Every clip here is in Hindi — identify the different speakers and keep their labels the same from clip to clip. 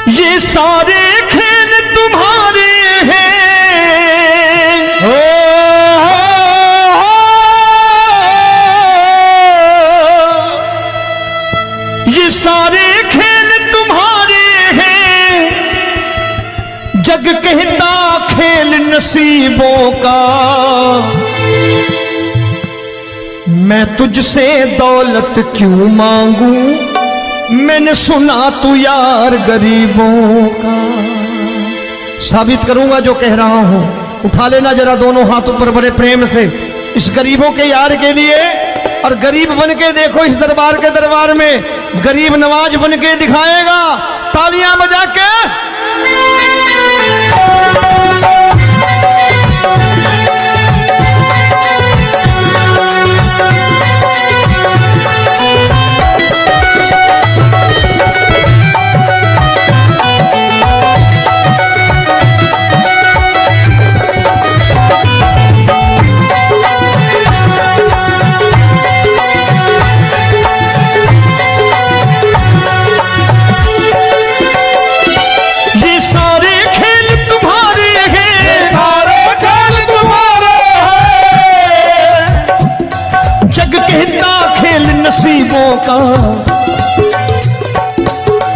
Speaker 1: ये सारे खेल तुम्हारे हैं, ये सारे खेल तुम्हारे हैं, जग कहता खेल नसीबों का। मैं तुझसे दौलत क्यों मांगू, मैंने सुना तू यार गरीबों का। साबित करूंगा जो कह रहा हूं। उठा लेना जरा दोनों हाथ ऊपर बड़े प्रेम से इस गरीबों के यार के लिए। और गरीब बन के देखो इस दरबार के दरबार में, गरीब नवाज बन के दिखाएगा, तालियां बजा के। नसीबों का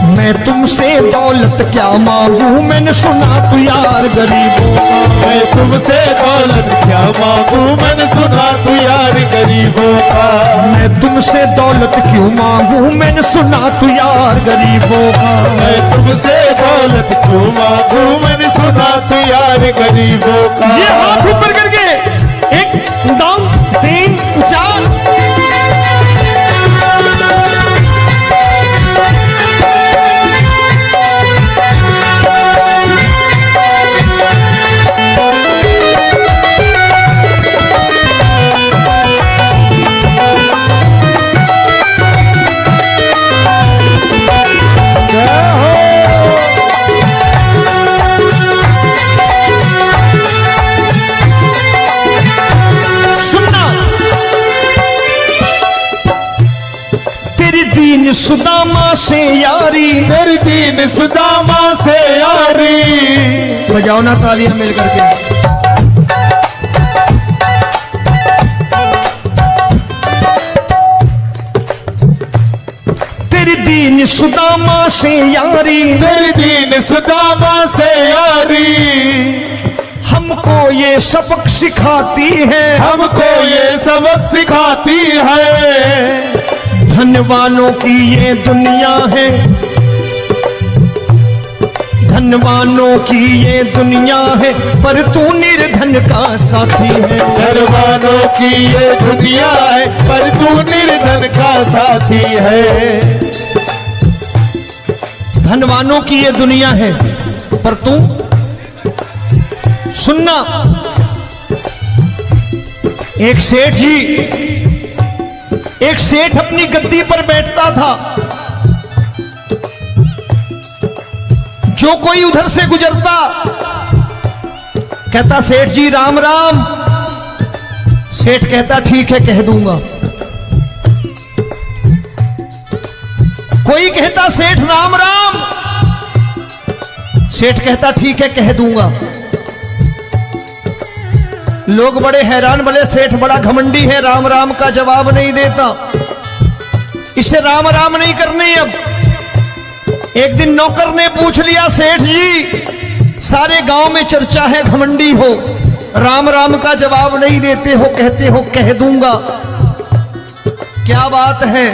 Speaker 1: मैं तुमसे दौलत क्या मांगू, मैंने सुना तू यार गरीबों का।
Speaker 2: मैं तुमसे दौलत क्या मांगू, मैंने सुना तू यार गरीबों का।
Speaker 1: मैं तुमसे दौलत क्यों मांगू, मैंने सुना तू यार गरीबों का।
Speaker 2: मैं तुमसे दौलत क्यों मांगू, मैंने सुना तू यार गरीबों का।
Speaker 1: ये हाथ ऊपर करके 1 2 3 4। सुदामा से यारी,
Speaker 2: तेरी दीन सुदामा से यारी।
Speaker 1: बजाओ ना तालियां मिल करके। तेरी दीन सुदामा से यारी,
Speaker 2: तेरी दीन सुदामा से यारी।
Speaker 1: हमको ये सबक सिखाती है,
Speaker 2: हमको ये सबक सिखाती है।
Speaker 1: धनवानों की ये दुनिया है, धनवानों की ये दुनिया है, पर तू निर्धन का साथी है।
Speaker 2: धनवानों की ये दुनिया है, पर तू निर्धन का साथी है।
Speaker 1: धनवानों की ये दुनिया है, पर तू सुनना। एक सेठ जी, एक सेठ अपनी गद्दी पर बैठता था। जो कोई उधर से गुजरता कहता सेठ जी राम राम। सेठ कहता ठीक है कह दूंगा। कोई कहता सेठ राम राम। सेठ कहता ठीक है कह दूंगा। लोग बड़े हैरान, बोले सेठ बड़ा घमंडी है, राम राम का जवाब नहीं देता, इसे राम राम नहीं करनी। अब एक दिन नौकर ने पूछ लिया सेठ जी सारे गांव में चर्चा है घमंडी हो, राम राम का जवाब नहीं देते हो, कहते हो कह दूंगा, क्या बात है?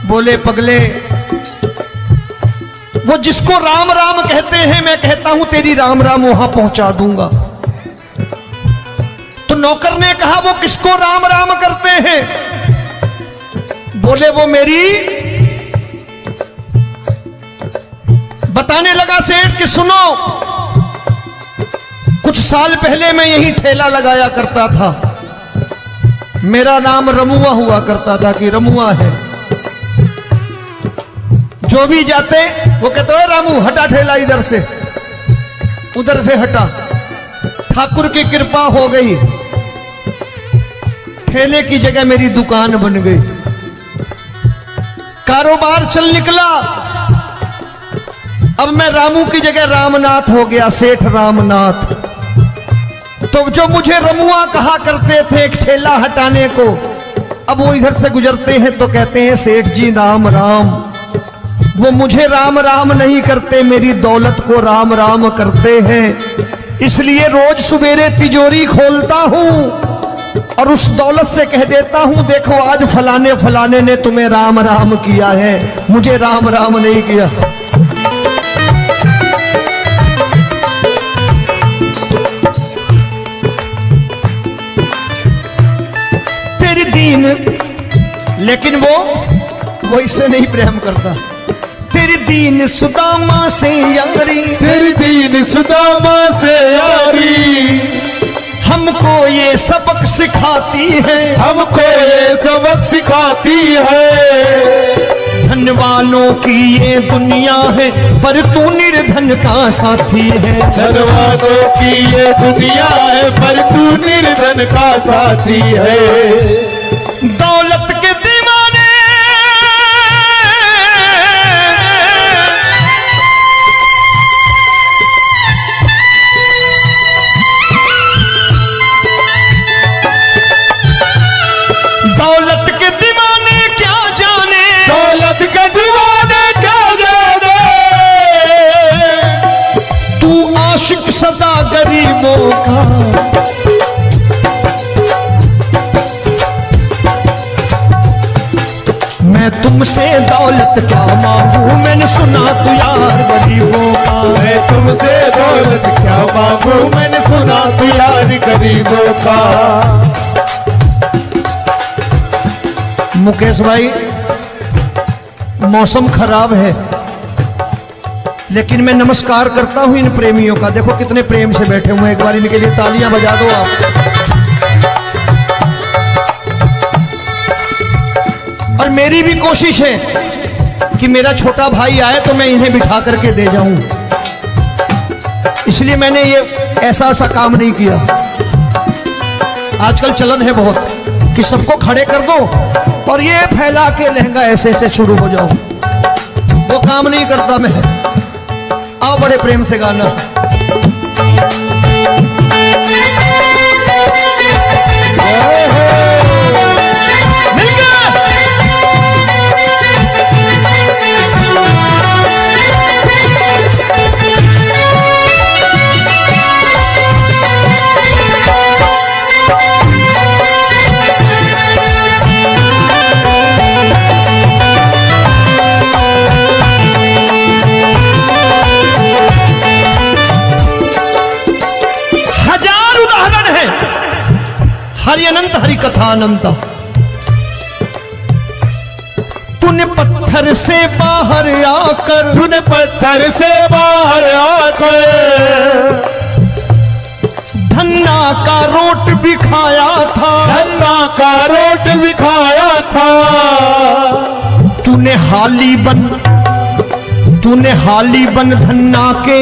Speaker 1: बोले पगले वो जिसको राम राम कहते हैं मैं कहता हूं तेरी राम राम वहां पहुंचा दूंगा। तो नौकर ने कहा वो किसको राम राम करते हैं? बोले वो मेरी। बताने लगा सेठ कि सुनो, कुछ साल पहले मैं यही ठेला लगाया करता था, मेरा नाम रमुआ हुआ करता था कि रमुआ है। जो भी जाते वो कहते हो रामू हटा ठेला इधर से, उधर से हटा। ठाकुर की कृपा हो गई, ठेले की जगह मेरी दुकान बन गई, कारोबार चल निकला। अब मैं रामू की जगह रामनाथ हो गया, सेठ रामनाथ। तो जो मुझे रमुआ कहा करते थे एक ठेला हटाने को, अब वो इधर से गुजरते हैं तो कहते हैं सेठ जी राम राम। वो मुझे राम राम नहीं करते, मेरी दौलत को राम राम करते हैं। इसलिए रोज सवेरे तिजोरी खोलता हूं और उस दौलत से कह देता हूं देखो आज फलाने फलाने ने तुम्हें राम राम किया है, मुझे राम राम नहीं किया। तेरी दीन, लेकिन वो इससे नहीं प्रेम करता। तेरी दीन सुदामा से यारी,
Speaker 2: तेरी दीन सुदामा से यारी,
Speaker 1: हमको ये सबक सिखाती है,
Speaker 2: हमको ये सबक सिखाती है।
Speaker 1: धन वालों की ये दुनिया है पर तू निर्धन का साथी है।
Speaker 2: धन वालों की ये दुनिया है पर तू निर्धन का साथी है।
Speaker 1: दौलत के दीवाने दौलत के दीवाने क्या जाने,
Speaker 2: दौलत के दीवाने क्या जाने,
Speaker 1: तू आशिक सदा गरीबों का। मैं तुमसे दौलत क्या मांगू, मैंने सुना तू यार गरीबों का।
Speaker 2: मैं तुमसे दौलत क्या मांगू, मैंने सुना तू यार गरीबों का।
Speaker 1: मुकेश भाई, मौसम खराब है लेकिन मैं नमस्कार करता हूं इन प्रेमियों का। देखो कितने प्रेम से बैठे हुए हैं, एक बार इनके लिए तालियां बजा दो आप। और मेरी भी कोशिश है कि मेरा छोटा भाई आए तो मैं इन्हें बिठा करके दे जाऊं, इसलिए मैंने ये ऐसा काम नहीं किया। आजकल चलन है बहुत कि सबको खड़े कर दो और ये फैला के लहंगा ऐसे ऐसे शुरू हो जाओ, वो काम नहीं करता मैं। आओ बड़े प्रेम से गाना। हरि अनंत हरि कथा अनंत। तूने पत्थर से बाहर आकर,
Speaker 2: तूने पत्थर से बाहर आकर
Speaker 1: धन्ना का रोट भी खाया था,
Speaker 2: धन्ना का रोट भी खाया था।
Speaker 1: तूने हाली बन धन्ना के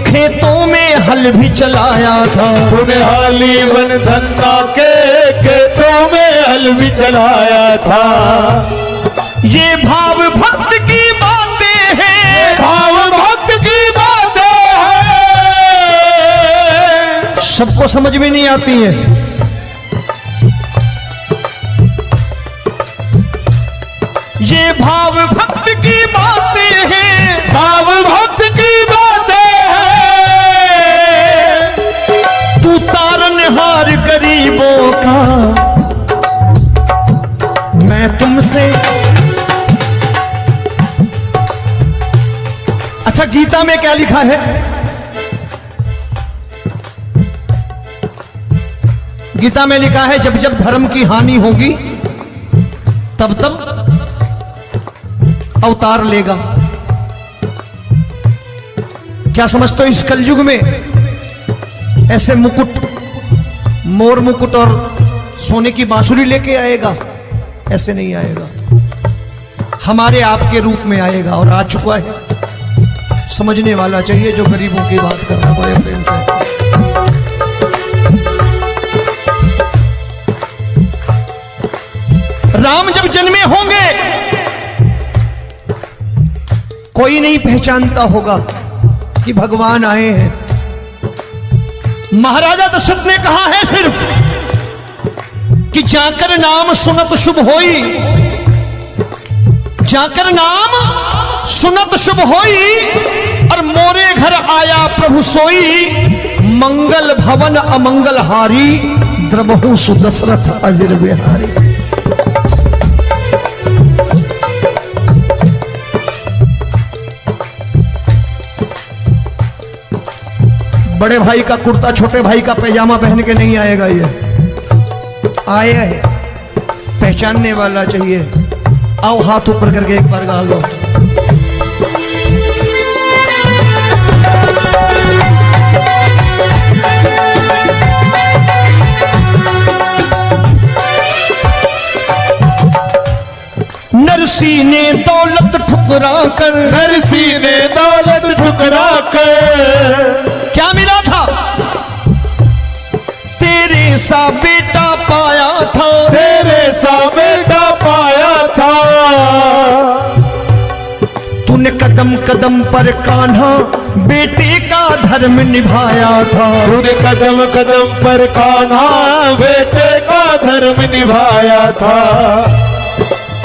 Speaker 1: खेतों में हल भी चलाया था।
Speaker 2: तूने हाली बन धन्ना के खेतों में हल भी चलाया था।
Speaker 1: ये भाव भक्त की बातें हैं,
Speaker 2: भाव भक्त की बातें हैं,
Speaker 1: सबको समझ में नहीं आती है। ये भाव भक्त की बातें हैं,
Speaker 2: भाव भक्त की बातें हैं।
Speaker 1: तू तारनहार गरीबों का, मैं तुमसे। अच्छा, गीता में क्या लिखा है? गीता में लिखा है जब जब धर्म की हानि होगी तब तब अवतार लेगा। क्या समझते हो इस कलयुग में ऐसे मुकुट, मोर मुकुट और सोने की बांसुरी लेके आएगा? ऐसे नहीं आएगा, हमारे आपके रूप में आएगा और आ चुका है। समझने वाला चाहिए जो गरीबों की बात कर रहा है प्रेम से। राम जब जन्मे होंगे कोई नहीं पहचानता होगा, कि भगवान आए हैं। महाराजा दशरथ ने कहा है सिर्फ कि जाकर नाम सुनत शुभ होई, जाकर नाम सुनत शुभ होई, और मोरे घर आया प्रभु सोई, मंगल भवन अमंगल हारी, द्रबहु सुदशरथ अजिर बिहारी। बड़े भाई का कुर्ता छोटे भाई का पैजामा पहन के नहीं आएगा, ये आया है पहचानने वाला चाहिए। आओ हाथ ऊपर करके एक बार गा लो। नरसी ने दौलत ठुकरा कर,
Speaker 2: नरसी ने दौलत ठुकरा कर,
Speaker 1: क्या मिला था? तेरे सा बेटा पाया था,
Speaker 2: तेरे सा बेटा पाया था।
Speaker 1: तूने कदम कदम पर कान्हा बेटे का धर्म निभाया था,
Speaker 2: तूने कदम कदम पर कान्हा बेटे का धर्म निभाया था।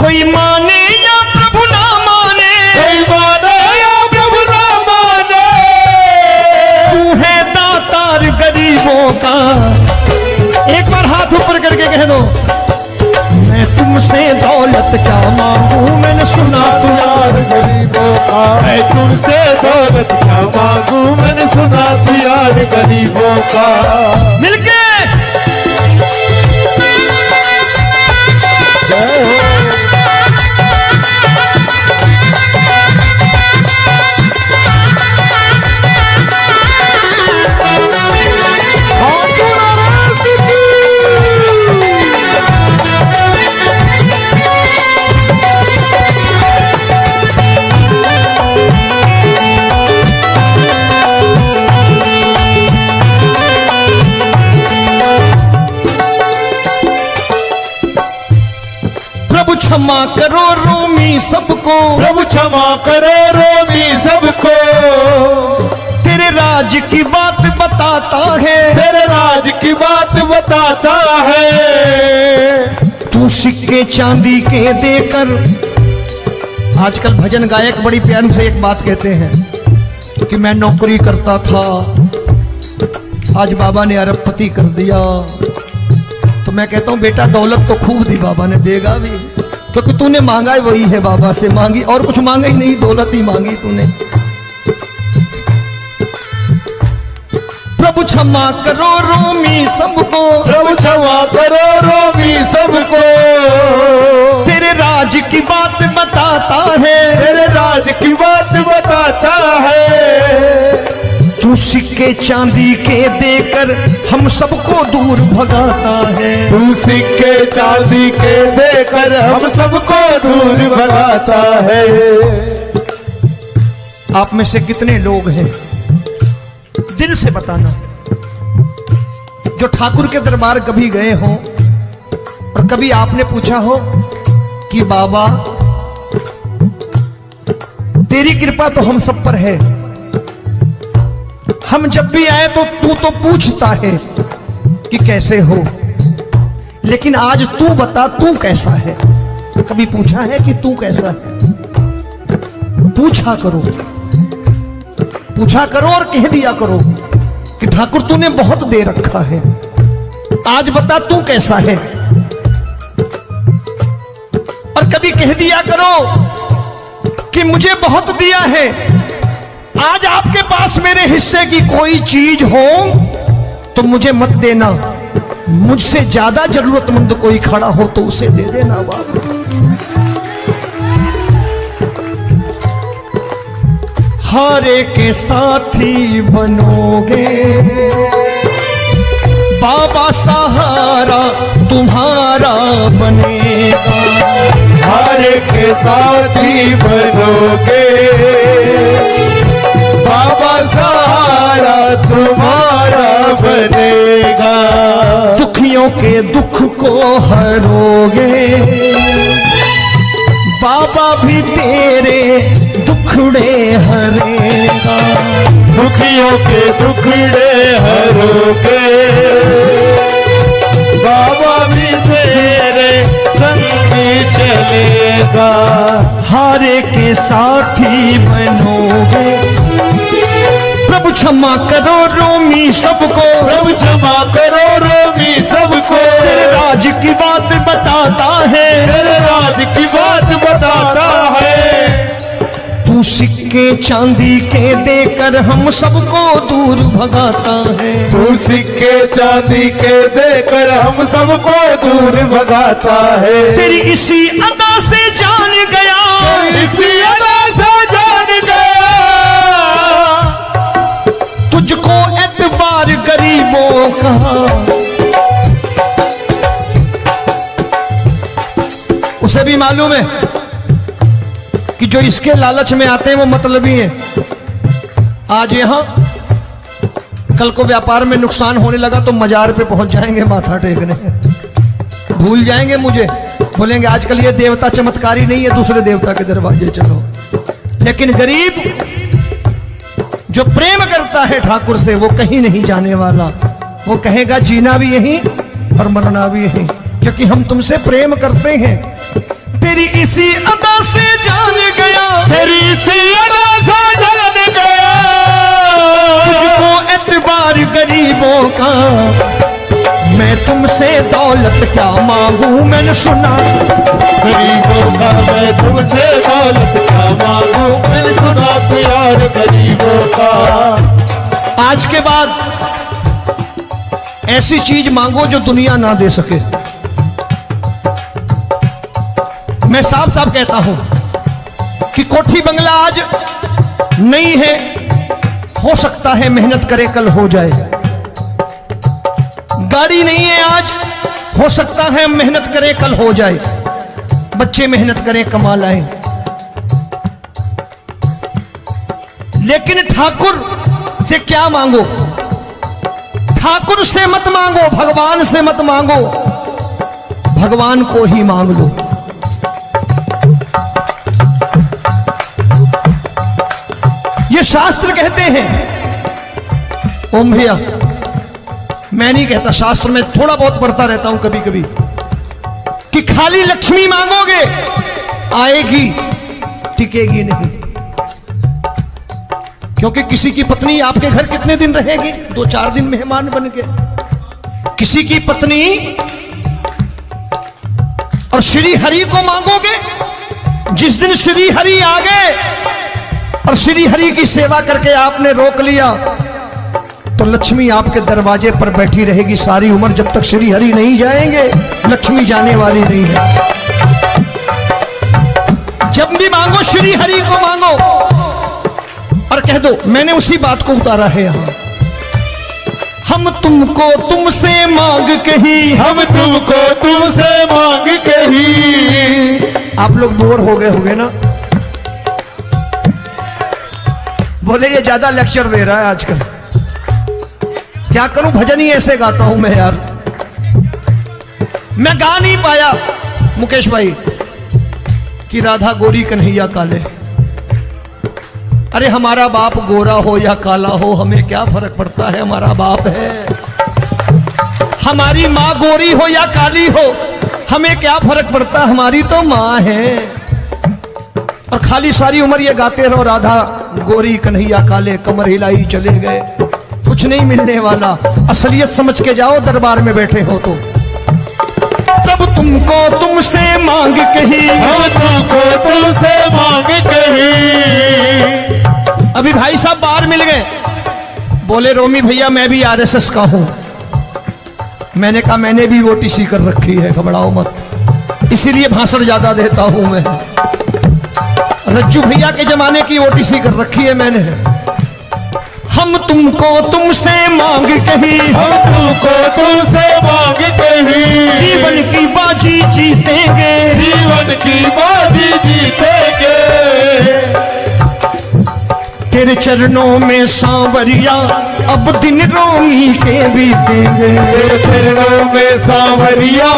Speaker 1: कोई माने या प्रभु ना माने,
Speaker 2: कोई माने या प्रभु ना माने,
Speaker 1: तू है दातार गरीबों का। एक बार हाथ ऊपर करके कह दो, मैं तुमसे दौलत क्या मांगू, मैंने सुना तू यार
Speaker 2: गरीबों का। मैं तुमसे दौलत क्या मांगू, मैंने सुना तू यार गरीबों का।
Speaker 1: मिलके
Speaker 2: जय हो।
Speaker 1: प्रभु क्षमा करो रोमी सबको,
Speaker 2: प्रभु क्षमा करो रोमी सबको।
Speaker 1: तेरे राज की बात बताता है,
Speaker 2: तेरे राज की बात बताता है।
Speaker 1: तू सिक्के चांदी के देकर, आजकल भजन गायक बड़ी प्यार से एक बात कहते हैं कि मैं नौकरी करता था, आज बाबा ने अरबपति कर दिया। तो मैं कहता हूं बेटा दौलत तो खूब दी बाबा ने, देगा भी, क्योंकि तूने मांगा ही वही है बाबा से, मांगी और कुछ मांगा ही नहीं, दौलत ही मांगी तूने। प्रभु क्षमा करो रोमी सबको,
Speaker 2: प्रभु क्षमा करो रोमी सबको।
Speaker 1: तेरे राज की बात बताता है,
Speaker 2: तेरे राज की बात बताता है।
Speaker 1: तू सिक्के चांदी के देकर हम सबको दूर भगाता है,
Speaker 2: तू सिक्के चांदी के देकर हम सबको दूर भगाता है।
Speaker 1: आप में से कितने लोग हैं, दिल से बताना, जो ठाकुर के दरबार कभी गए हो और कभी आपने पूछा हो कि बाबा तेरी कृपा तो हम सब पर है, हम जब भी आए तो तू तो पूछता है कि कैसे हो, लेकिन आज तू बता तू कैसा है। कभी पूछा है कि तू कैसा है? पूछा करो, पूछा करो और कह दिया करो कि ठाकुर तूने बहुत दे रखा है, आज बता तू कैसा है। और कभी कह दिया करो कि मुझे बहुत दिया है, आज आपके पास मेरे हिस्से की कोई चीज हो तो मुझे मत देना, मुझसे ज्यादा जरूरतमंद कोई खड़ा हो तो उसे दे देना बाबा। हारे के साथी बनोगे बाबा, सहारा तुम्हारा बनेगा।
Speaker 2: हारे के साथी बनोगे बाबा, सहारा तुम्हारा बनेगा।
Speaker 1: दुखियों के दुख को हरोगे बाबा, भी तेरे दुखड़े हरेगा।
Speaker 2: दुखियों के टुकड़े हरोगे, बाबा भी तेरे संगी चलेगा,
Speaker 1: हारे के साथी बनोगे। प्रभु क्षमा करो रोमी सबको,
Speaker 2: प्रभु क्षमा करो रोमी सबको,
Speaker 1: तेरे राज की बात बताता है,
Speaker 2: तेरे राज की बात बताता है।
Speaker 1: तू सिक्के चांदी के देकर हम सबको दूर भगाता है,
Speaker 2: तू सिक्के चांदी के देकर हम सबको दूर भगाता है।
Speaker 1: तेरी इसी अदा से जान गया,
Speaker 2: इसी अदा से जान गया,
Speaker 1: तुझको एतबार गरीबों का। उसे भी मालूम है कि जो इसके लालच में आते हैं वो मतलबी हैं। आज यहां कल को व्यापार में नुकसान होने लगा तो मजार पे पहुंच जाएंगे माथा टेकने, भूल जाएंगे मुझे, बोलेंगे आजकल ये देवता चमत्कारी नहीं है, दूसरे देवता के दरवाजे चलो। लेकिन गरीब जो प्रेम करता है ठाकुर से वो कहीं नहीं जाने वाला, वो कहेगा जीना भी यहीं और मरना भी यहीं, क्योंकि हम तुमसे प्रेम करते हैं। तेरी इसी अदा से जान गया,
Speaker 2: तेरी इसी अदा से जान गया,
Speaker 1: तुझको एतबार गरीबों का। मैं तुमसे दौलत क्या मांगू, मैंने सुना
Speaker 2: गरीबों का, मैं तुमसे दौलत क्या मांगू, मैंने सुना प्यार गरीबों का।
Speaker 1: आज के बाद ऐसी चीज मांगो जो दुनिया ना दे सके। मैं साफ साफ कहता हूं कि कोठी बंगला आज नहीं है, हो सकता है मेहनत करे कल हो जाए। गाड़ी नहीं है आज, हो सकता है मेहनत करे कल हो जाए। बच्चे मेहनत करें कमा लाएं, लेकिन ठाकुर से क्या मांगो? ठाकुर से मत मांगो, भगवान से मत मांगो, भगवान को ही मांग लो। ये शास्त्र कहते हैं। ओम भैया, मैं नहीं कहता, शास्त्र में थोड़ा बहुत पढ़ता रहता हूं कभी कभी, कि खाली लक्ष्मी मांगोगे आएगी, टिकेगी नहीं। क्योंकि किसी की पत्नी आपके घर कितने दिन रहेगी? 2-4 दिन मेहमान बन के। किसी की पत्नी और श्री हरि को मांगोगे, जिस दिन श्री हरि आ गए और श्री हरि की सेवा करके आपने रोक लिया तो लक्ष्मी आपके दरवाजे पर बैठी रहेगी सारी उम्र। जब तक श्री हरि नहीं जाएंगे लक्ष्मी जाने वाली नहीं है। जब भी मांगो श्री हरि को मांगो और कह दो मैंने उसी बात को उतारा है यहां। हम तुमको तुमसे मांग कही,
Speaker 2: हम तुमको तुमसे मांग कही।
Speaker 1: आप लोग बोर हो गए होंगे ना, बोले ये ज्यादा लेक्चर दे रहा है आजकल। क्या करूं, भजन ही ऐसे गाता हूं मैं यार। मैं गा नहीं पाया मुकेश भाई कि राधा गोरी कन्हैया काले। अरे हमारा बाप गोरा हो या काला हो हमें क्या फर्क पड़ता है, हमारा बाप है। हमारी माँ गोरी हो या काली हो हमें क्या फर्क पड़ता, हमारी तो माँ है। और खाली सारी उम्र ये गाते रहो राधा गोरी कन्हैया काले, कमर हिलाई चले गए, कुछ नहीं मिलने वाला। असलियत समझ के जाओ दरबार में बैठे हो तो। तब तुमको तुमसे मांग कही,
Speaker 2: हम तुमको तुमसे मांग कही।
Speaker 1: अभी भाई साहब बाहर मिल गए, बोले रोमी भैया मैं भी आरएसएस का हूं। मैंने कहा मैंने भी ओटीसी कर रखी है, घबराओ मत, इसीलिए भाषण ज्यादा देता हूं मैं। रज्जू भैया के जमाने की ओटीसी कर रखी है मैंने। हम तुमको तुमसे मांग कही,
Speaker 2: हम तुमको तुमसे मांग कही।
Speaker 1: जीवन की बाजी जीतेंगे,
Speaker 2: जीवन की बाजी जीतेंगे।
Speaker 1: तेरे चरणों में सांवरिया अब दिन रोमी के बीतेंगे।
Speaker 2: तेरे चरणों में सांवरिया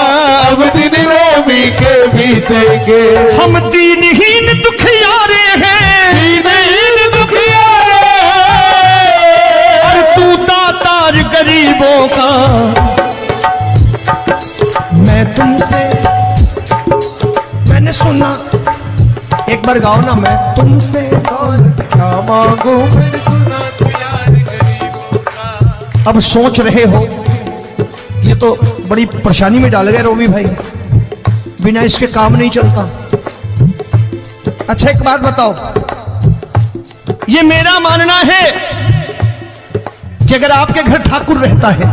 Speaker 2: अब दिन रोमी के बीतेंगे।
Speaker 1: हम दीनहीन दुखियारे हैं,
Speaker 2: दीनहीन दुखियारे हैं।
Speaker 1: बार गाओ ना, मैं तुमसे
Speaker 2: दौलत क्या मांगू मैंने सुना तू यार गरीबों का।
Speaker 1: अब सोच रहे हो ये तो बड़ी परेशानी में डाल गए रोमी भाई, बिना इसके काम नहीं चलता। अच्छा एक बात बताओ, ये मेरा मानना है कि अगर आपके घर ठाकुर रहता है,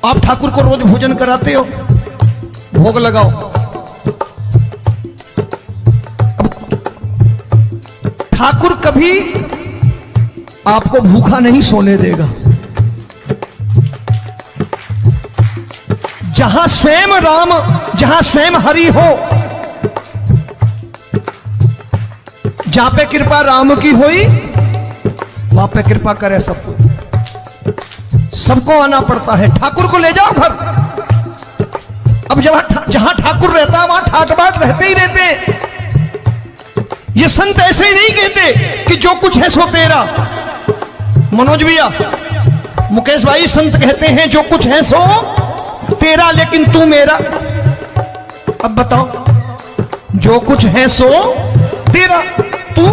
Speaker 1: आप ठाकुर को रोज भोजन कराते हो, भोग लगाओ, ठाकुर कभी आपको भूखा नहीं सोने देगा। जहां स्वयं राम, जहां स्वयं हरि हो, जहां पे कृपा राम की हुई वहां पे कृपा करे सबको, सबको आना पड़ता है। ठाकुर को ले जाओ घर। अब जहां ठाकुर रहता है वहां ठाट बाट रहते ही रहते। ये संत ऐसे ही नहीं कहते कि जो कुछ है सो तेरा। मनोज भैया, मुकेश भाई, संत कहते हैं जो कुछ है सो तेरा लेकिन तू मेरा। अब बताओ, जो कुछ है सो तेरा, तू।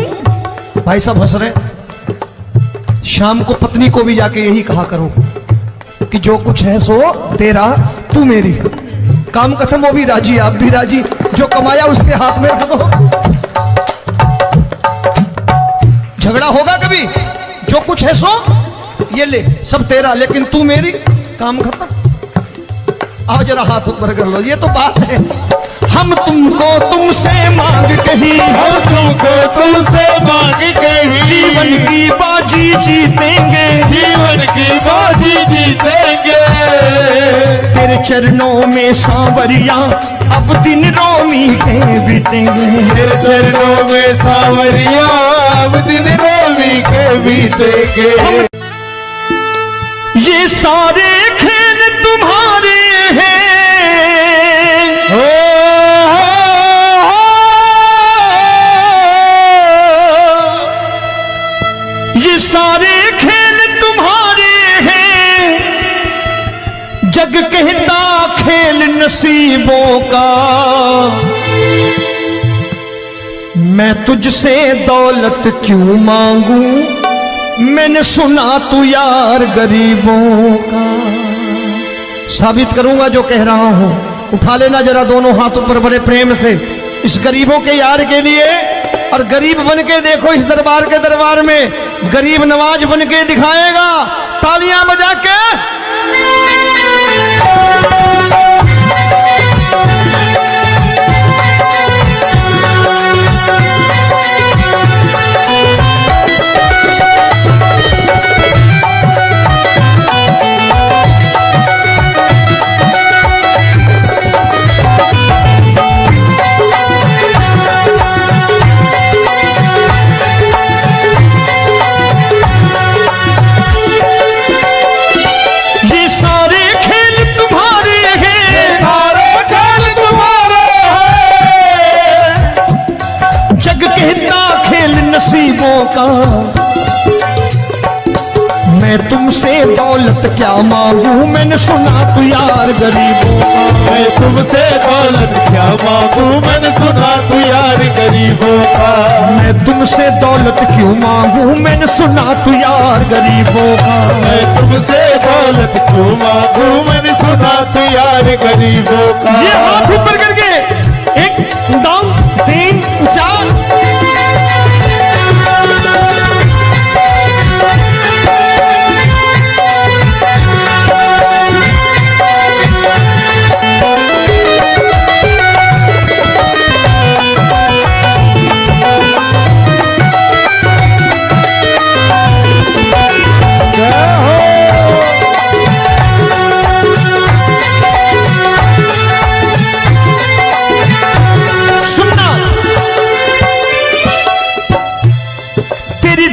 Speaker 1: भाई साहब हंस रहे। शाम को पत्नी को भी जाके यही कहा करो कि जो कुछ है सो तेरा, तू मेरी। काम खत्म, वो भी राजी, आप भी राजी। जो कमाया उसके हाथ में रख दो। झगड़ा होगा कभी? जो कुछ है सो ये ले, सब तेरा लेकिन तू मेरी। काम खत्म। आओ जरा हाथ ऊपर कर लो। ये तो बात है। हम तुमको तुमसे मांग कहीं,
Speaker 2: हम तुमको तुमसे मांग कहीं,
Speaker 1: जीवन की बाजी जीतेंगे,
Speaker 2: जीवन की बाजी जीतेंगे।
Speaker 1: तेरे चरणों में सांवरिया अब दिन रोमी के बीतेंगे।
Speaker 2: तेरे चरणों में सांवरिया अब दिन रोमी के बीतेंगे।
Speaker 1: ये सारे खेल तुम्हारे हैं, ये सारे खेल तुम्हारे हैं। जग कहता खेल नसीबों का, मैं तुझसे दौलत क्यों मांगू, मैंने सुना तू यार गरीबों का। साबित करूंगा जो कह रहा हूं। उठा लेना जरा दोनों हाथ ऊपर बड़े प्रेम से इस गरीबों के यार के लिए। और गरीब बन के देखो इस दरबार के दरबार में, गरीब नवाज बन के दिखाएगा, तालियां बजा के। नसीबों का, मैं तुमसे दौलत क्या मांगू, मैंने सुना तू यार गरीबों का।
Speaker 2: मैं तुमसे दौलत क्या मांगू, मैंने सुना तू यार गरीबों का।
Speaker 1: मैं तुमसे दौलत क्यों मांगू, मैंने सुना तू यार गरीबों का।
Speaker 2: मैं तुमसे दौलत क्यों मांगू, मैंने सुना तू यार गरीबों का।
Speaker 1: ये हाथ ऊपर करके 1 2 3 4।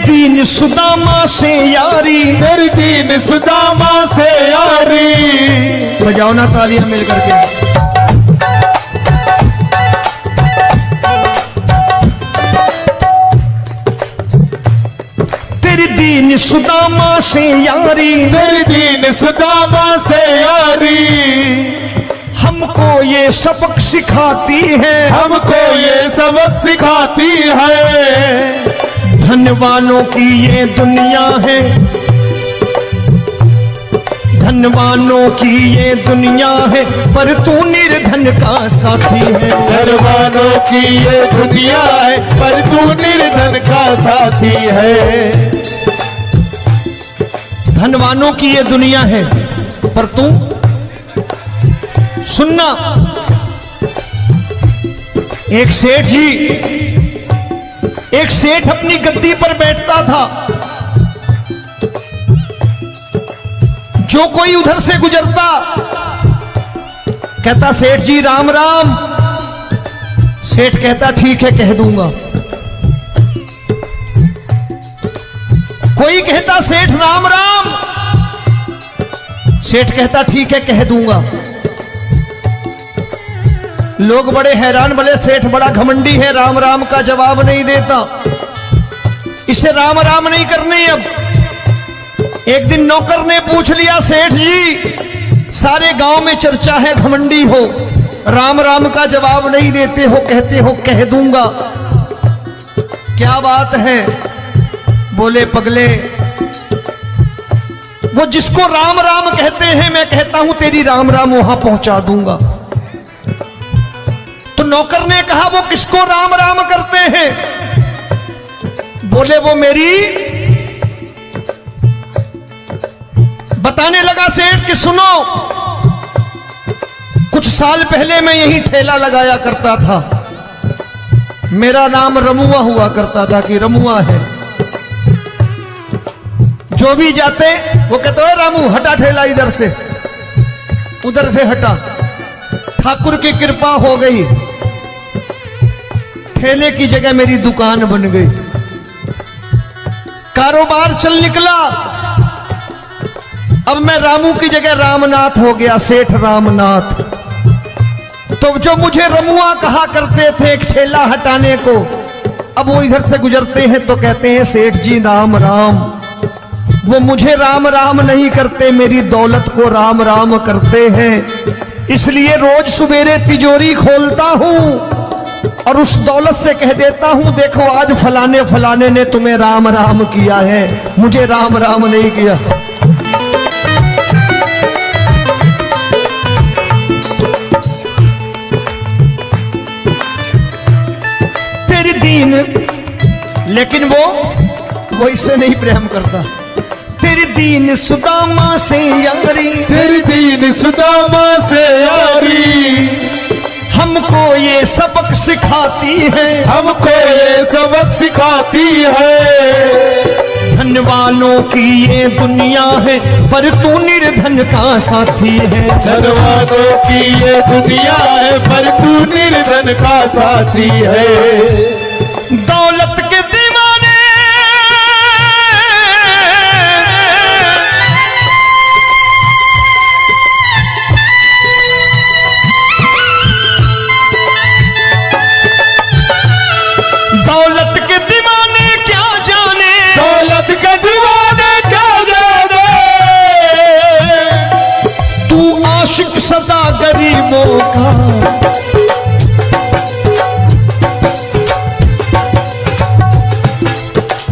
Speaker 1: दीन सुदामा से यारी,
Speaker 2: तेरी दीन सुदामा से यारी।
Speaker 1: बजाओ ना तालियां मिल करके। तेरी दीन सुदामा से यारी,
Speaker 2: तेरी दीन सुदामा से यारी।
Speaker 1: हम हमको ये सबक सिखाती है,
Speaker 2: हमको ये सबक सिखाती है।
Speaker 1: धनवानों की ये दुनिया है, धनवानों की ये दुनिया है, पर तू निर्धन का साथी है।
Speaker 2: धनवानों की ये दुनिया है, पर तू निर्धन का साथी है।
Speaker 1: धनवानों की ये दुनिया है, पर तू सुनना। एक सेठ जी, एक सेठ अपनी गद्दी पर बैठता था। जो कोई उधर से गुजरता कहता सेठ जी राम राम। सेठ कहता ठीक है कह दूंगा। कोई कहता सेठ राम राम, सेठ कहता ठीक है कह दूंगा। लोग बड़े हैरान, बोले सेठ बड़ा घमंडी है, राम राम का जवाब नहीं देता, इसे राम राम नहीं करने। अब एक दिन नौकर ने पूछ लिया, सेठ जी सारे गांव में चर्चा है घमंडी हो, राम राम का जवाब नहीं देते हो, कहते हो कह दूंगा, क्या बात है? बोले पगले, वो जिसको राम राम कहते हैं मैं कहता हूं तेरी राम राम वहां पहुंचा दूंगा। तो नौकर ने कहा वो किसको राम राम करते हैं? बोले वो मेरी। बताने लगा सेठ कि सुनो, कुछ साल पहले मैं यही ठेला लगाया करता था, मेरा नाम रमुआ हुआ करता था कि रमुआ है। जो भी जाते वो कहते हो रामू हटा ठेला इधर से, उधर से हटा। ठाकुर की कृपा हो गई, ठेले की जगह मेरी दुकान बन गई, कारोबार चल निकला। अब मैं रामू की जगह रामनाथ हो गया, सेठ रामनाथ। तो जो मुझे रमुआ कहा करते थे एक ठेला हटाने को, अब वो इधर से गुजरते हैं तो कहते हैं सेठ जी राम राम। वो मुझे राम राम नहीं करते, मेरी दौलत को राम राम करते हैं। इसलिए रोज सवेरे तिजोरी खोलता हूं और उस दौलत से कह देता हूं देखो आज फलाने फलाने ने तुम्हें राम राम किया है, मुझे राम राम नहीं किया। तेरी दीन, लेकिन वो इससे नहीं प्रेम करता। तेरी दीन सुदामा से यारी,
Speaker 2: तेरी दीन सुदामा से यारी,
Speaker 1: हमको ये सबक सिखाती है,
Speaker 2: हमको ये सबक सिखाती है।
Speaker 1: धन वालों की ये दुनिया है, पर तू निर्धन का साथी है।
Speaker 2: धन वालों की ये दुनिया है, पर तू निर्धन का साथी है।
Speaker 1: दौलत के दीवाने दौलत के दीवाने क्या जाने,
Speaker 2: दौलत के दीवाने क्या जाने,
Speaker 1: तू आशिक सदा गरीबों का।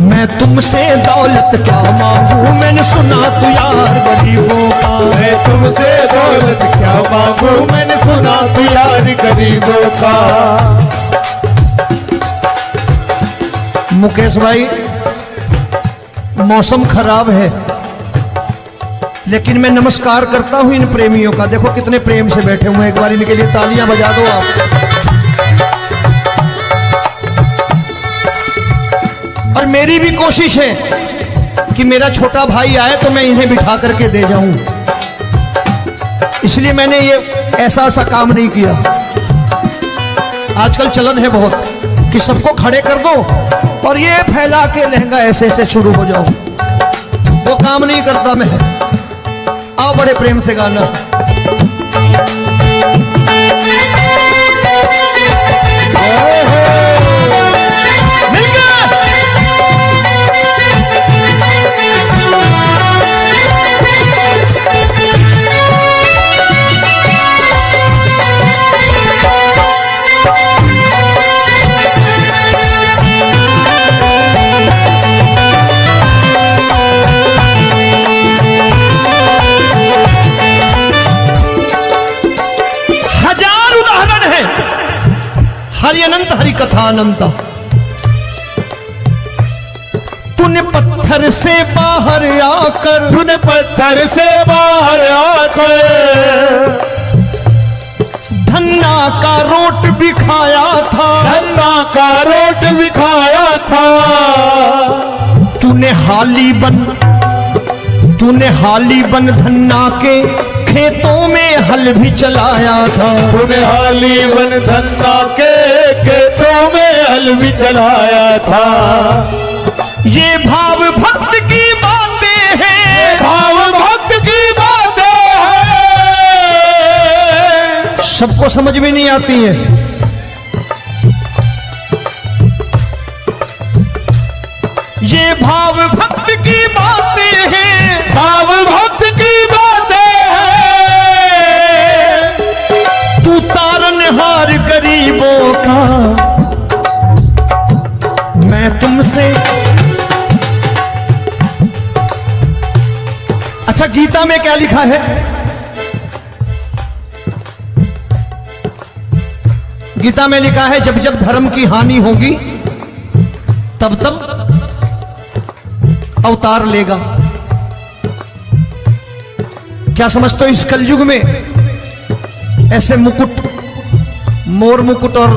Speaker 1: मैं तुमसे दौलत क्या मांगू, मैंने सुना तू यार गरीबों का।
Speaker 2: मैं तुमसे दौलत क्या मांगू, मैंने सुना तू यार गरीबों का।
Speaker 1: मुकेश भाई, मौसम खराब है, लेकिन मैं नमस्कार करता हूं इन प्रेमियों का। देखो कितने प्रेम से बैठे हुए हैं, एक बार इनके लिए तालियां बजा दो आप। और मेरी भी कोशिश है कि मेरा छोटा भाई आए तो मैं इन्हें बिठा करके दे जाऊं, इसलिए मैंने ये ऐसा काम नहीं किया। आजकल चलन है बहुत कि सबको खड़े कर दो और ये फैला के लहंगा ऐसे ऐसे शुरू हो जाओ, वो काम नहीं करता मैं। आओ बड़े प्रेम से गाना। कथा अनंता। तूने पत्थर से बाहर आकर,
Speaker 2: तूने पत्थर से बाहर आकर
Speaker 1: धन्ना का रोट भी खाया था,
Speaker 2: धन्ना का रोट भी खाया था।
Speaker 1: तूने हाली बन धन्ना के खेतों में हल भी चलाया था।
Speaker 2: तूने हाली बन धन्ना के खेतों में हल भी चलाया था।
Speaker 1: ये भाव भक्त की बातें हैं,
Speaker 2: भाव भक्त की बातें हैं।
Speaker 1: सबको समझ में नहीं आती है। ये भाव भक्त की बातें हैं,
Speaker 2: भाव भक्त की बातें हैं।
Speaker 1: तू तारनहार गरीबों का, मैं तुमसे। अच्छा, गीता में क्या लिखा है? गीता में लिखा है जब जब धर्म की हानि होगी तब तब अवतार लेगा। क्या समझते हो? इस कलयुग में ऐसे मुकुट, मोर मुकुट और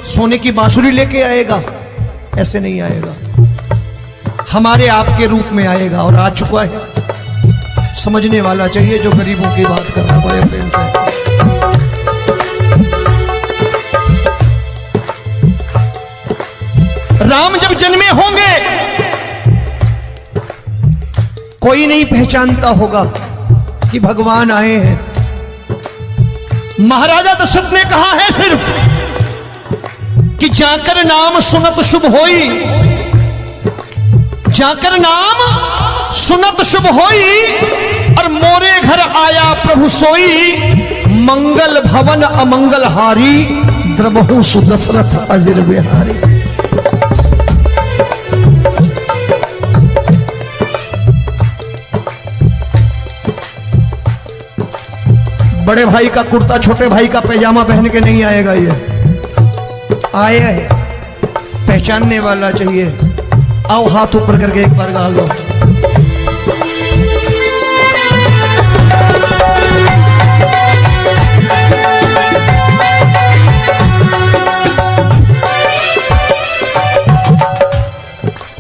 Speaker 1: सोने की बांसुरी लेके आएगा? ऐसे नहीं आएगा, हमारे आपके रूप में आएगा और आ चुका है। समझने वाला चाहिए जो गरीबों की बात करना बड़े प्रेम से। राम जब जन्मे होंगे कोई नहीं पहचानता होगा कि भगवान आए हैं। महाराजा दशरथ ने कहा है सिर्फ कि जाकर नाम सुनत शुभ होई, जाकर नाम सुनत शुभ होई और मोरे घर आया प्रभु सोई। मंगल भवन अमंगल हारी, द्रबहु सुदशरथ अजिर बिहारी। बड़े भाई का कुर्ता छोटे भाई का पैजामा पहन के नहीं आएगा। ये आया है, पहचानने वाला चाहिए। आओ हाथ ऊपर करके एक बार गा लो।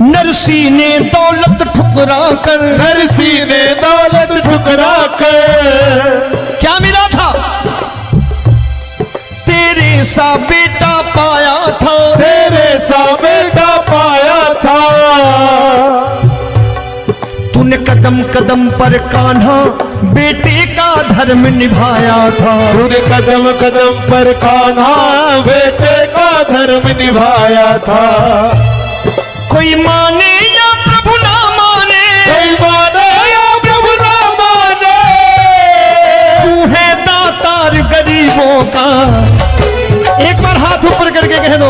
Speaker 1: नरसी ने दौलत ठुकरा कर,
Speaker 2: नरसी ने दौलत ठुकरा कर
Speaker 1: क्या मिला था? तेरे सा बेटा पाया था,
Speaker 2: तेरे सा बेटा पाया था।
Speaker 1: तूने कदम कदम पर कान्हा बेटे का धर्म निभाया था।
Speaker 2: तूने कदम कदम पर कान्हा बेटे का धर्म निभाया था।
Speaker 1: कोई माने या प्रभु ना माने,
Speaker 2: कोई माने या प्रभु ना माने,
Speaker 1: तू है दातार गरीबों का। एक बार हाथ ऊपर करके कह दो,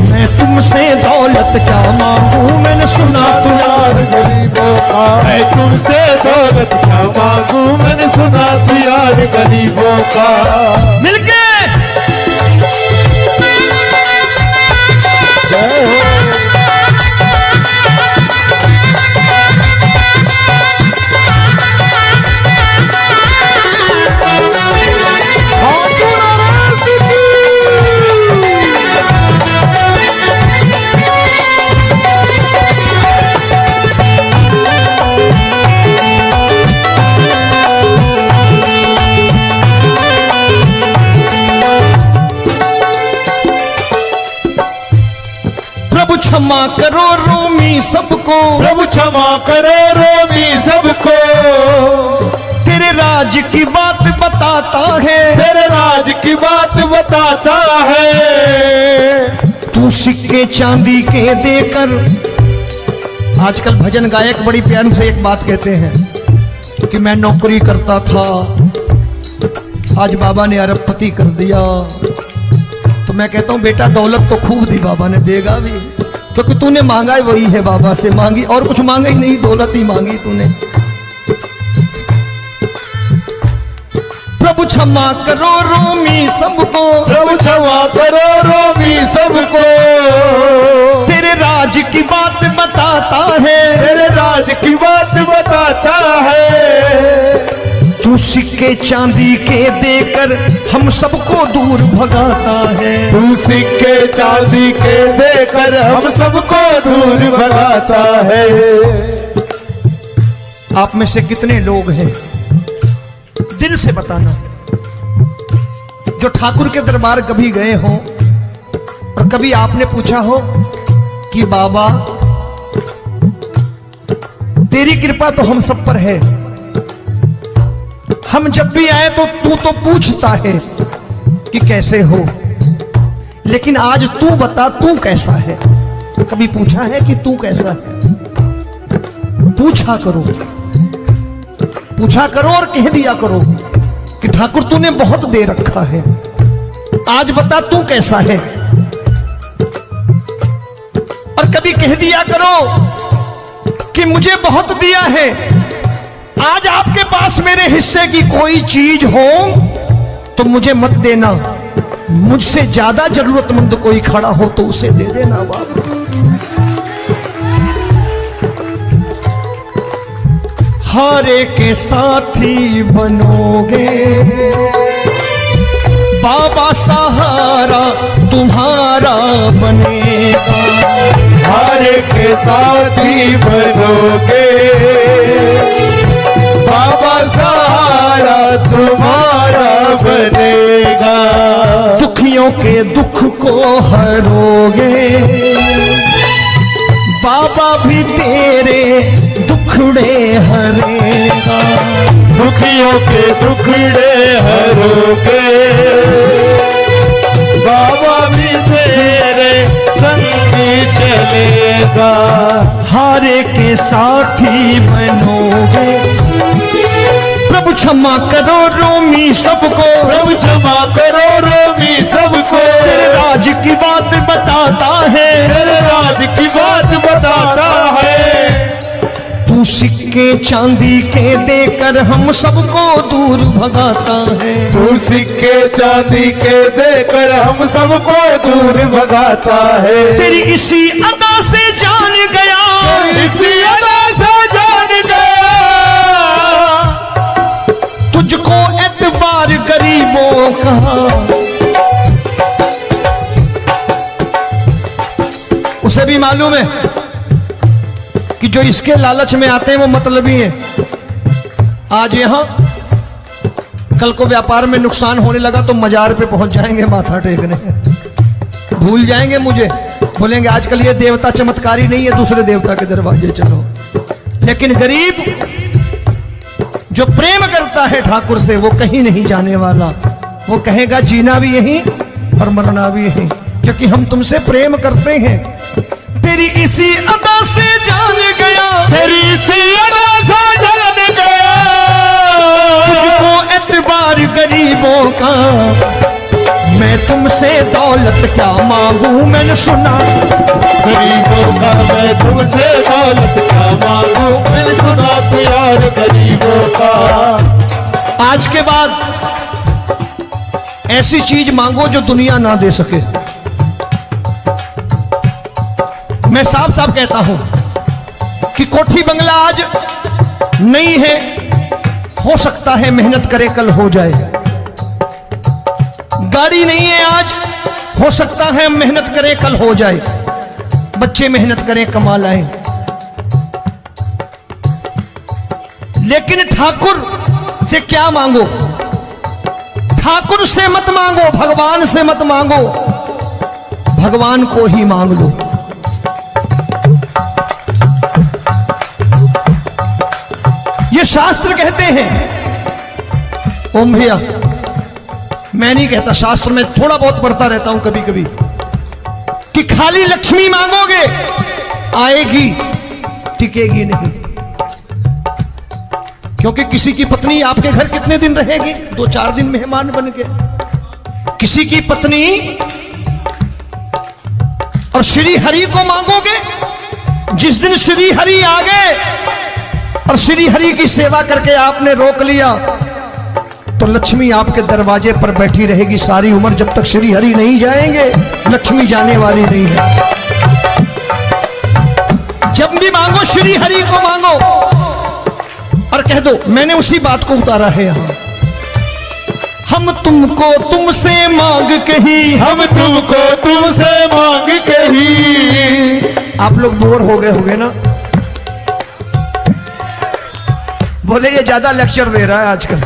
Speaker 1: मैं तुमसे दौलत क्या मांगू, मैंने सुना तू यार
Speaker 2: गरीबों का। मैं तुमसे दौलत क्या मांगू, मैंने सुना तू यार गरीबों का।
Speaker 1: मिलके
Speaker 2: जय हो।
Speaker 1: प्रभु क्षमा करो रोमी सबको,
Speaker 2: प्रभु क्षमा करो रोमी सबको।
Speaker 1: तेरे राज की बात बताता है,
Speaker 2: तेरे राज की बात बताता है।
Speaker 1: तू सिक्के चांदी के देकर। आजकल भजन गायक बड़ी प्यार से एक बात कहते हैं कि मैं नौकरी करता था, आज बाबा ने अरबपति कर दिया। तो मैं कहता हूं बेटा दौलत तो खूब दी बाबा ने, देगा भी, क्योंकि तूने मांगा ही वही है, बाबा से मांगी और कुछ मांगा ही नहीं, दौलत ही मांगी तूने। प्रभु क्षमा करो रोमी सबको,
Speaker 2: प्रभु क्षमा करो रोमी सबको।
Speaker 1: तेरे राज की बात बताता है,
Speaker 2: तेरे राज की बात बताता है।
Speaker 1: तू सिक्के चांदी के देकर हम सबको दूर भगाता है।
Speaker 2: तू सिक्के चांदी के देकर हम सबको दूर भगाता है।
Speaker 1: आप में से कितने लोग हैं, दिल से बताना, जो ठाकुर के दरबार कभी गए हो और कभी आपने पूछा हो कि बाबा तेरी कृपा तो हम सब पर है, हम जब भी आए तो तू तो पूछता है कि कैसे हो, लेकिन आज तू बता तू कैसा है। कभी पूछा है कि तू कैसा है? पूछा करो, पूछा करो और कह दिया करो कि ठाकुर तूने बहुत दे रखा है, आज बता तू कैसा है। और कभी कह दिया करो कि मुझे बहुत दिया है, आज आपके पास मेरे हिस्से की कोई चीज हो तो मुझे मत देना, मुझसे ज्यादा जरूरतमंद कोई खड़ा हो तो उसे दे देना बाबा। हारे के साथी बनोगे बाबा, सहारा तुम्हारा बनेगा।
Speaker 2: हारे के साथी बनोगे बाबा, सहारा तुम्हारा बनेगा।
Speaker 1: दुखियों के दुख को हरोगे बाबा, भी तेरे दुखड़े हरेगा।
Speaker 2: दुखियों के दुखड़े हरोगे बाबा, भी तेरे संगी चलेगा।
Speaker 1: हारे के साथी बनोगे, प्रभु क्षमा करो रोमी सबको,
Speaker 2: प्रभु क्षमा करो रोमी सबको।
Speaker 1: तेरे राज की बात बताता है,
Speaker 2: तेरे राज की बात बताता है।
Speaker 1: तू सिक्के चांदी के देकर हम सबको दूर भगाता है।
Speaker 2: तू सिक्के चांदी के देकर हम सबको दूर भगाता है।
Speaker 1: तेरी इसी अदा से जान गया,
Speaker 2: इसी अदा से जान गया,
Speaker 1: तुझको एतबार गरीबों का। उसे भी मालूम है कि जो इसके लालच में आते हैं वो मतलबी हैं। आज यहां कल को व्यापार में नुकसान होने लगा तो मजार पे पहुंच जाएंगे माथा टेकने, भूल जाएंगे मुझे, बोलेंगे आजकल ये देवता चमत्कारी नहीं है, दूसरे देवता के दरवाजे चलो। लेकिन गरीब जो प्रेम करता है ठाकुर से वो कहीं नहीं जाने वाला, वो कहेगा जीना भी यहीं और मरना भी यहीं, क्योंकि हम तुमसे प्रेम करते हैं। तेरी इसी अदा से जान गया,
Speaker 2: तेरी इसी अदा से जान गया,
Speaker 1: तुझको एतबार गरीबों का। मैं तुमसे दौलत क्या मांगू, मैंने सुना
Speaker 2: गरीबों का। मैं तुमसे दौलत क्या मांगू, मैंने सुना प्यार गरीबों का।
Speaker 1: आज के बाद ऐसी चीज मांगो जो दुनिया ना दे सके। मैं साफ साफ कहता हूं कि कोठी बंगला आज नहीं है, हो सकता है मेहनत करे कल हो जाए। गाड़ी नहीं है आज, हो सकता है मेहनत करें कल हो जाए। बच्चे मेहनत करें कमा लाएं, लेकिन ठाकुर से क्या मांगो? ठाकुर से मत मांगो, भगवान से मत मांगो, भगवान को ही मांग लो। ये शास्त्र कहते हैं। ओम भैया, मैं नहीं कहता, शास्त्र में थोड़ा बहुत पढ़ता रहता हूं कभी कभी, कि खाली लक्ष्मी मांगोगे आएगी, टिकेगी नहीं। क्योंकि किसी की पत्नी आपके घर कितने दिन रहेगी? 2-4 दिन मेहमान बन के। किसी की पत्नी और श्री हरि को मांगोगे, जिस दिन श्री हरि आ गए और श्री हरि की सेवा करके आपने रोक लिया तो लक्ष्मी आपके दरवाजे पर बैठी रहेगी सारी उम्र, जब तक श्री हरि नहीं जाएंगे लक्ष्मी जाने वाली नहीं है। जब भी मांगो श्री हरि को मांगो और कह दो मैंने उसी बात को उतारा है यहां, हम तुमको तुमसे मांग कही,
Speaker 2: हम तुमको तुमसे मांग कही।
Speaker 1: आप लोग बोर हो गए होंगे ना, बोले ये ज्यादा लेक्चर दे रहा है आजकल,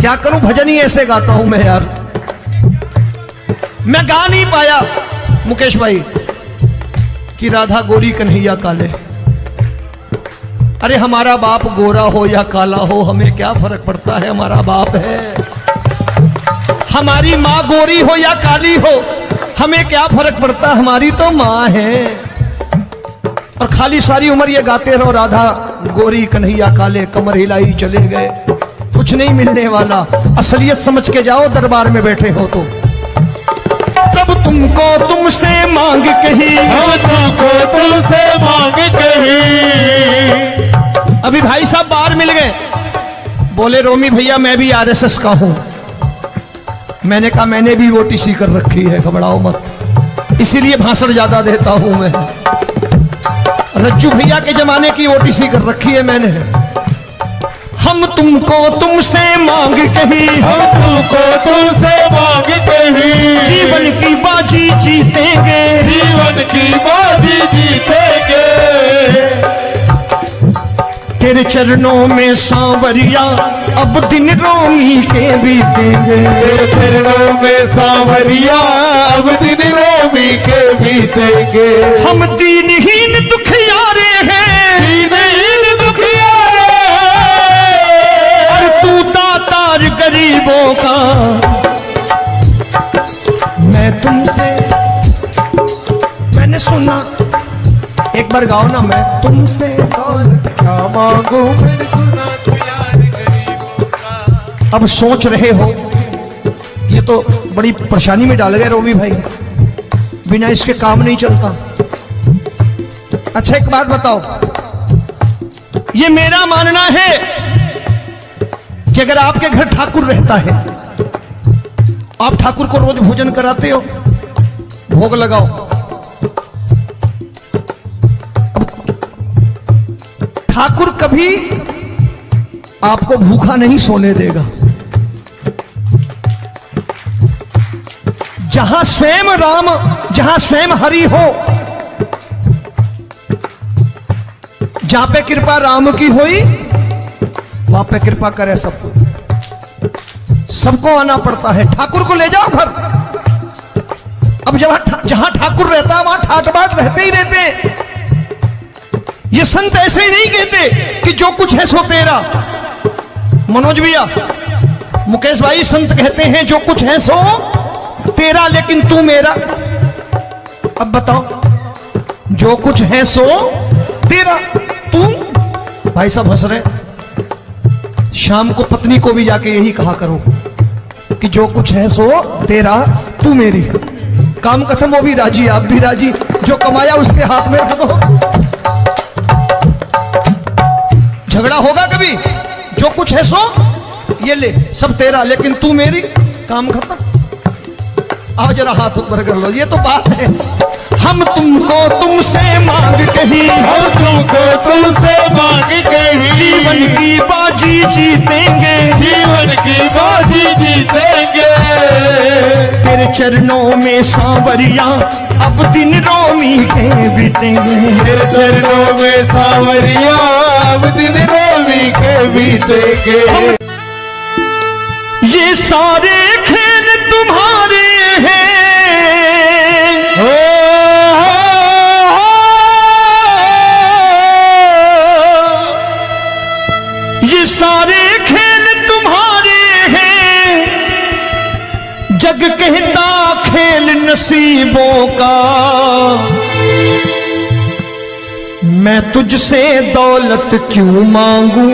Speaker 1: क्या करूं भजन ही ऐसे गाता हूं मैं यार। मैं गा नहीं पाया मुकेश भाई कि राधा गोरी कन्हैया काले। अरे हमारा बाप गोरा हो या काला हो हमें क्या फर्क पड़ता है, हमारा बाप है। हमारी माँ गोरी हो या काली हो हमें क्या फर्क पड़ता, हमारी तो माँ है। और खाली सारी उम्र ये गाते रहो राधा गोरी कन्हैया काले, कमर हिलाई चले गए, कुछ नहीं मिलने वाला। असलियत समझ के जाओ दरबार में बैठे हो तो। तब तुमको तुमसे मांग कही,
Speaker 2: हम तुमको तुमसे मांग कही।
Speaker 1: अभी भाई साहब बाहर मिल गए, बोले रोमी भैया मैं भी आरएसएस का हूं। मैंने कहा मैंने भी ओटीसी कर रखी है, घबराओ मत, इसीलिए भाषण ज्यादा देता हूं मैं। रज्जू भैया के जमाने की ओटीसी कर रखी है मैंने। हम तुमको तुमसे मांग कही,
Speaker 2: हम तुमको तुमसे मांग कही।
Speaker 1: जीवन की बाजी जीतेंगे,
Speaker 2: जीवन की बाजी जीतेंगे।
Speaker 1: तेरे चरणों में सांवरिया अब दिन रोमी के बीतेंगे।
Speaker 2: तेरे चरणों में सांवरिया अब दिन रोमी के बीतेंगे।
Speaker 1: हम दीनहीन दुखियारे हैं,
Speaker 2: दीनहीन दुखियारे
Speaker 1: और तू दातार गरीबों का। मैं तुमसे, मैंने सुना, एक बार गाओ ना, मैं तुमसे
Speaker 2: क्या मांगू, मैंने सुना तू यार गरीबों का।
Speaker 1: अब सोच रहे हो ये तो बड़ी परेशानी में डाल गए रोमी भाई, बिना इसके काम नहीं चलता। अच्छा एक बात बताओ, ये मेरा मानना है कि अगर आपके घर ठाकुर रहता है, आप ठाकुर को रोज भोजन कराते हो, भोग लगाओ, ठाकुर कभी आपको भूखा नहीं सोने देगा। जहां स्वयं राम, जहां स्वयं हरि हो, जहां पे कृपा राम की हुई वहां पे कृपा करे सबको। सबको आना पड़ता है, ठाकुर को ले जाओ घर। अब जहां ठाकुर रहता है वहां ठाट बाट रहते ही रहते। ये संत ऐसे ही नहीं कहते कि जो कुछ है सो तेरा। मनोज भैया, मुकेश भाई, संत कहते हैं जो कुछ है सो तेरा लेकिन तू मेरा। अब बताओ, जो कुछ है सो तेरा, तू। भाई साहब हंस रहे। शाम को पत्नी को भी जाके यही कहा करो कि जो कुछ है सो तेरा, तू मेरी। काम खत्म, वो भी राजी, आप भी राजी, जो कमाया उसके हाथ में रखो। झगड़ा होगा कभी, जो कुछ है सो ये ले, सब तेरा लेकिन तू मेरी, काम खत्म। आओ जरा हाथ ऊपर कर लो, ये तो बात है। हम तुमको तुमसे मांग कही,
Speaker 2: हम तुमको तुमसे मांग कही।
Speaker 1: जीवन की बाजी जीतेंगे,
Speaker 2: जीवन की बाजी जीतेंगे।
Speaker 1: तेरे चरणों में सांवरिया अब दिन रोमी के बीतेंगे।
Speaker 2: तेरे चरणों में सांवरिया अब दिन रोमी के बीतेंगे।
Speaker 1: ये सारे खेल तुम्हारे हैं, ये सारे खेल तुम्हारे हैं। जग कहता खेल नसीबों का, मैं तुझसे दौलत क्यों मांगू,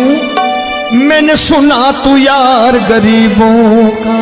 Speaker 1: मैंने सुना तू यार गरीबों का।